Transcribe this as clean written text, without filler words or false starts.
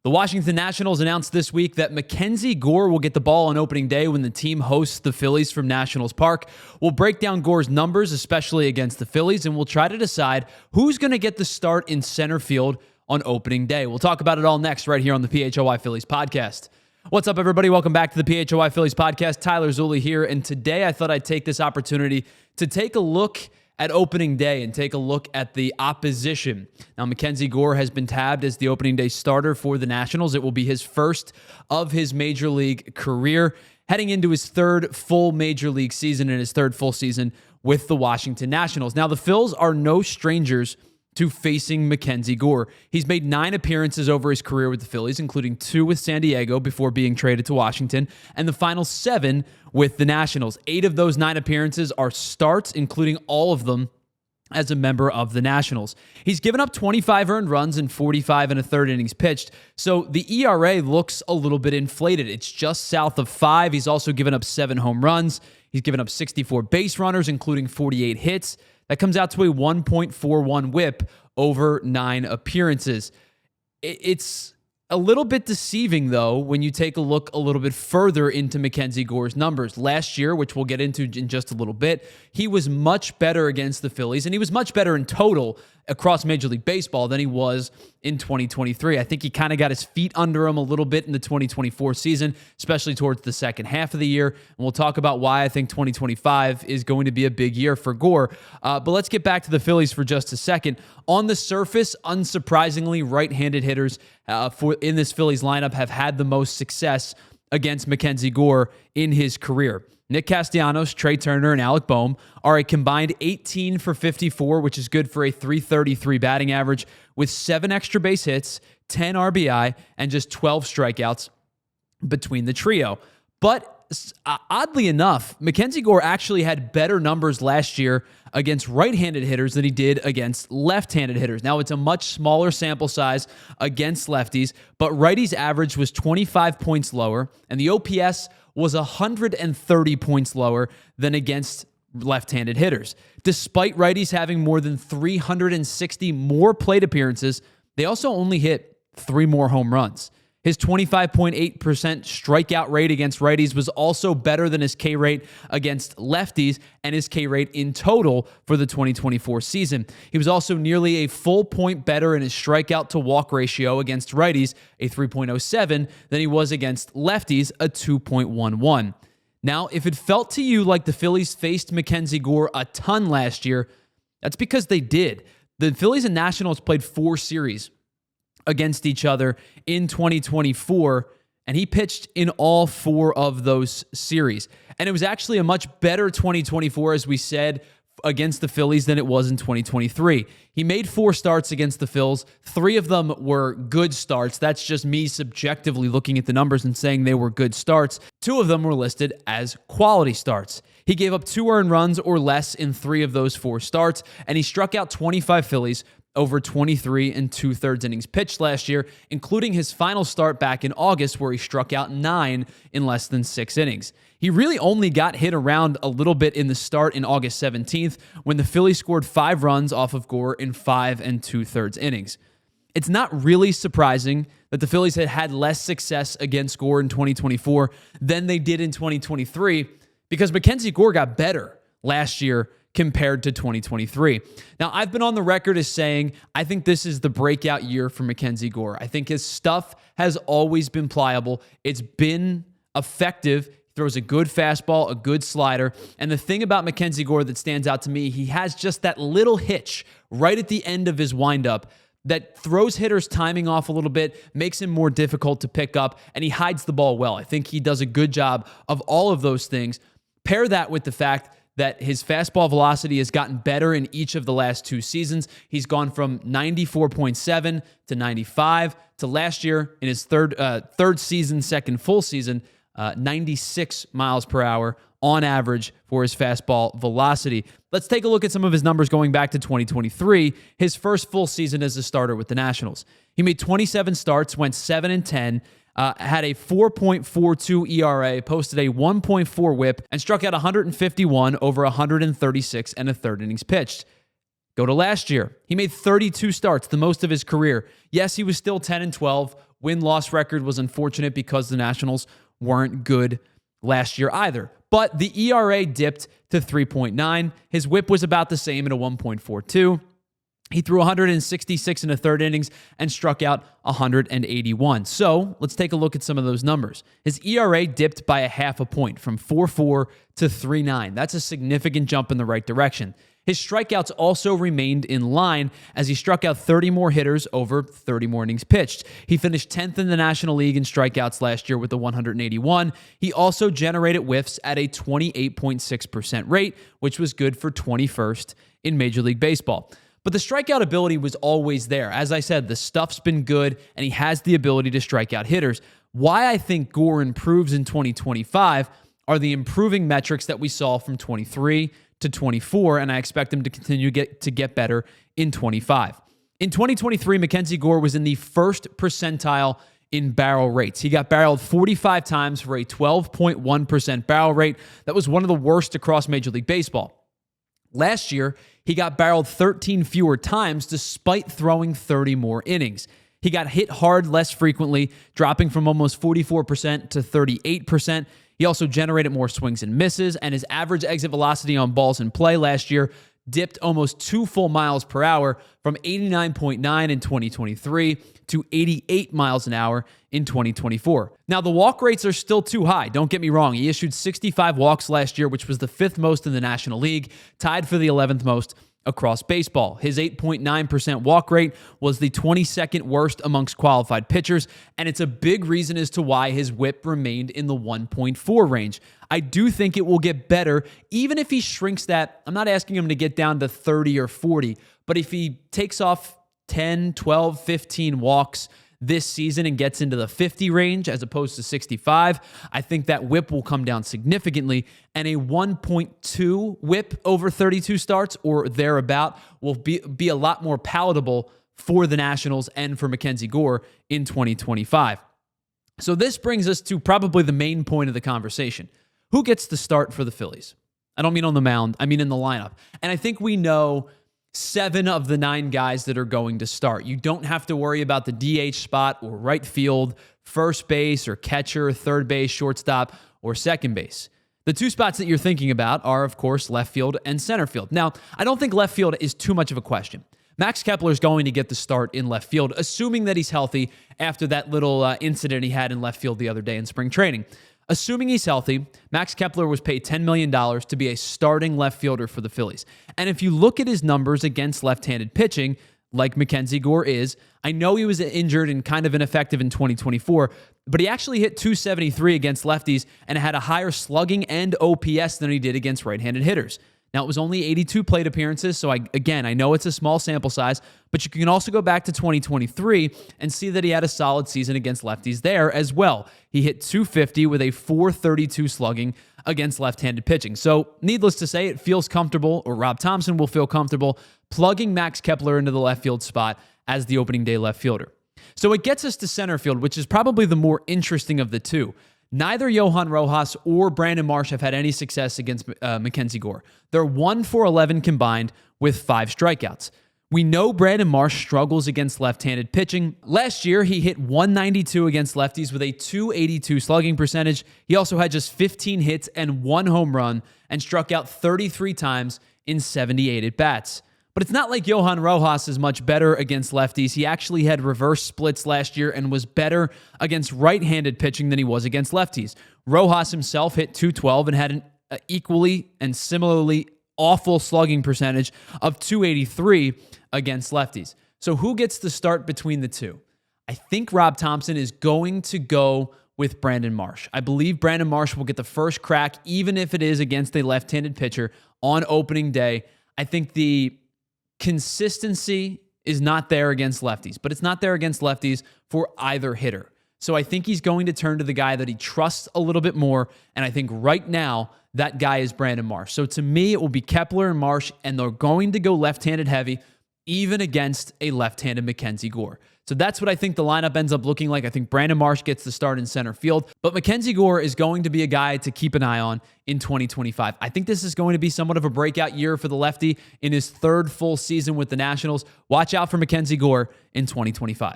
The Washington Nationals announced this week that MacKenzie Gore will get the ball on opening day when the team hosts the Phillies from Nationals Park. We'll break down Gore's numbers, especially against the Phillies, and we'll try to decide who's going to get the start in center field on opening day. We'll talk about it all next right here on the PHOI Phillies podcast. What's up, everybody? Welcome back to the PHOI Phillies podcast. Tyler Zulli here, and today I thought I'd take this opportunity to take a look at opening day and take a look at the opposition. Now, MacKenzie Gore has been tabbed as the opening day starter for the Nationals. It will be his first of his major league career, heading into his third full major league season and his third full season with the Washington Nationals. Now, the Phils are no strangers to facing MacKenzie Gore. He's made 9 appearances over his career with the Phillies, including 2 with San Diego before being traded to Washington, and the final 7 with the Nationals. 8 of those 9 appearances are starts, including all of them as a member of the Nationals. He's given up 25 earned runs in 45 and a third innings pitched, so the ERA looks a little bit inflated. It's just south of 5. He's also given up 7 home runs. He's given up 64 base runners, including 48 hits. That comes out to a 1.41 whip over 9 appearances. It's a little bit deceiving, though, when you take a look a little bit further into MacKenzie Gore's numbers. Last year, which we'll get into in just a little bit, he was much better against the Phillies, and he was much better in total across Major League Baseball than he was in 2023. I think he kind of got his feet under him a little bit in the 2024 season, especially towards the second half of the year. And we'll talk about why I think 2025 is going to be a big year for Gore. But let's get back to the Phillies for just a second. On the surface, unsurprisingly, right-handed hitters in this Phillies lineup have had the most success against MacKenzie Gore in his career. Nick Castellanos, Trey Turner, and Alec Boehm are a combined 18 for 54, which is good for a .333 batting average, with 7 extra base hits, 10 RBI, and just 12 strikeouts between the trio. But oddly enough, MacKenzie Gore actually had better numbers last year against right-handed hitters than he did against left-handed hitters. Now, it's a much smaller sample size against lefties, but righties' average was 25 points lower, and the OPS was 130 points lower than against left-handed hitters. Despite righties having more than 360 more plate appearances, they also only hit 3 more home runs. His 25.8% strikeout rate against righties was also better than his K rate against lefties and his K rate in total for the 2024 season. He was also nearly a full point better in his strikeout to walk ratio against righties, a 3.07, than he was against lefties, a 2.11. Now, if it felt to you like the Phillies faced MacKenzie Gore a ton last year, that's because they did. The Phillies and Nationals played 4 series against each other in 2024, and he pitched in all 4 of those series. And it was actually a much better 2024, as we said, against the Phillies than it was in 2023. He made 4 starts against the Phils. 3 of them were good starts. That's just me subjectively looking at the numbers and saying they were good starts. 2 of them were listed as quality starts. He gave up 2 earned runs or less in 3 of those 4 starts, and he struck out 25 Phillies over 23 2/3 innings pitched last year, including his final start back in August where he struck out 9 in less than 6 innings. He really only got hit around a little bit in the start in August 17th when the Phillies scored 5 runs off of Gore in 5 2/3 innings. It's not really surprising that the Phillies had less success against Gore in 2024 than they did in 2023 because MacKenzie Gore got better last year compared to 2023. Now, I've been on the record as saying I think this is the breakout year for MacKenzie Gore. I think his stuff has always been pliable. It's been effective. He throws a good fastball, a good slider. And the thing about MacKenzie Gore that stands out to me, he has just that little hitch right at the end of his windup that throws hitters timing off a little bit, makes him more difficult to pick up, and he hides the ball well. I think he does a good job of all of those things. Pair that with the fact that his fastball velocity has gotten better in each of the last 2 seasons. He's gone from 94.7 to 95 to last year in his third season, second full season, 96 miles per hour on average for his fastball velocity. Let's take a look at some of his numbers going back to 2023, his first full season as a starter with the Nationals. He made 27 starts, went 7-10, had a 4.42 ERA, posted a 1.4 whip, and struck out 151 over 136 and a third innings pitched. Go to last year. He made 32 starts, the most of his career. Yes, he was still 10-12 Win-loss record was unfortunate because the Nationals weren't good last year either. But the ERA dipped to 3.9. His whip was about the same at a 1.42. He threw 166 in the third innings and struck out 181. So let's take a look at some of those numbers. His ERA dipped by a half a point from 4.4 to 3.9. That's a significant jump in the right direction. His strikeouts also remained in line as he struck out 30 more hitters over 30 more innings pitched. He finished 10th in the National League in strikeouts last year with a 181. He also generated whiffs at a 28.6% rate, which was good for 21st in Major League Baseball. But the strikeout ability was always there. As I said, the stuff's been good, and he has the ability to strike out hitters. Why I think Gore improves in 2025 are the improving metrics that we saw from 23 to 24, and I expect him to continue to get better in 25. In 2023, MacKenzie Gore was in the first percentile in barrel rates. He got barreled 45 times for a 12.1% barrel rate. That was one of the worst across Major League Baseball. Last year, he got barreled 13 fewer times despite throwing 30 more innings. He got hit hard less frequently, dropping from almost 44% to 38%. He also generated more swings and misses, and his average exit velocity on balls in play last year dipped almost 2 full miles per hour from 89.9 in 2023 to 88 miles an hour in 2024. Now, the walk rates are still too high. Don't get me wrong. He issued 65 walks last year, which was the 5th most in the National League, tied for the 11th most across baseball. His 8.9% walk rate was the 22nd worst amongst qualified pitchers, and it's a big reason as to why his whip remained in the 1.4 range. I do think it will get better, even if he shrinks that. I'm not asking him to get down to 30 or 40, but if he takes off 10, 12, 15 walks this season and gets into the 50 range as opposed to 65, I think that whip will come down significantly, and a 1.2 whip over 32 starts or thereabout will be a lot more palatable for the Nationals and for MacKenzie Gore in 2025. So this brings us to probably the main point of the conversation. Who gets the start for the Phillies? I don't mean on the mound, I mean in the lineup. And I think we know 7 of the 9 guys that are going to start. You don't have to worry about the DH spot or right field, first base or catcher, third base, shortstop, or second base. The 2 spots that you're thinking about are, of course, left field and center field. Now, I don't think left field is too much of a question. Max Kepler is going to get the start in left field, assuming that he's healthy after that little incident he had in left field the other day in spring training. Assuming he's healthy, Max Kepler was paid $10 million to be a starting left fielder for the Phillies. And if you look at his numbers against left-handed pitching, like MacKenzie Gore is, I know he was injured and kind of ineffective in 2024, but he actually hit .273 against lefties and had a higher slugging and OPS than he did against right-handed hitters. Now, it was only 82 plate appearances, so I know it's a small sample size, but you can also go back to 2023 and see that he had a solid season against lefties there as well. He hit .250 with a .432 slugging against left-handed pitching. So, needless to say, it feels comfortable, or Rob Thompson will feel comfortable, plugging Max Kepler into the left field spot as the opening day left fielder. So it gets us to center field, which is probably the more interesting of the two. Neither Johan Rojas or Brandon Marsh have had any success against MacKenzie Gore. They're 1 for 11 combined with 5 strikeouts. We know Brandon Marsh struggles against left-handed pitching. Last year, he hit .192 against lefties with a .282 slugging percentage. He also had just 15 hits and 1 home run and struck out 33 times in 78 at-bats. But it's not like Johan Rojas is much better against lefties. He actually had reverse splits last year and was better against right-handed pitching than he was against lefties. Rojas himself hit .212 and had an equally and similarly awful slugging percentage of .283 against lefties. So who gets the start between the two? I think Rob Thompson is going to go with Brandon Marsh. I believe Brandon Marsh will get the first crack, even if it is against a left-handed pitcher on opening day. I think the consistency is not there against lefties, but it's not there against lefties for either hitter. So I think he's going to turn to the guy that he trusts a little bit more, and I think right now that guy is Brandon Marsh. So to me, it will be Kepler and Marsh, and they're going to go left-handed heavy, even against a left-handed MacKenzie Gore. So that's what I think the lineup ends up looking like. I think Brandon Marsh gets the start in center field, but MacKenzie Gore is going to be a guy to keep an eye on in 2025. I think this is going to be somewhat of a breakout year for the lefty in his 3rd full season with the Nationals. Watch out for MacKenzie Gore in 2025.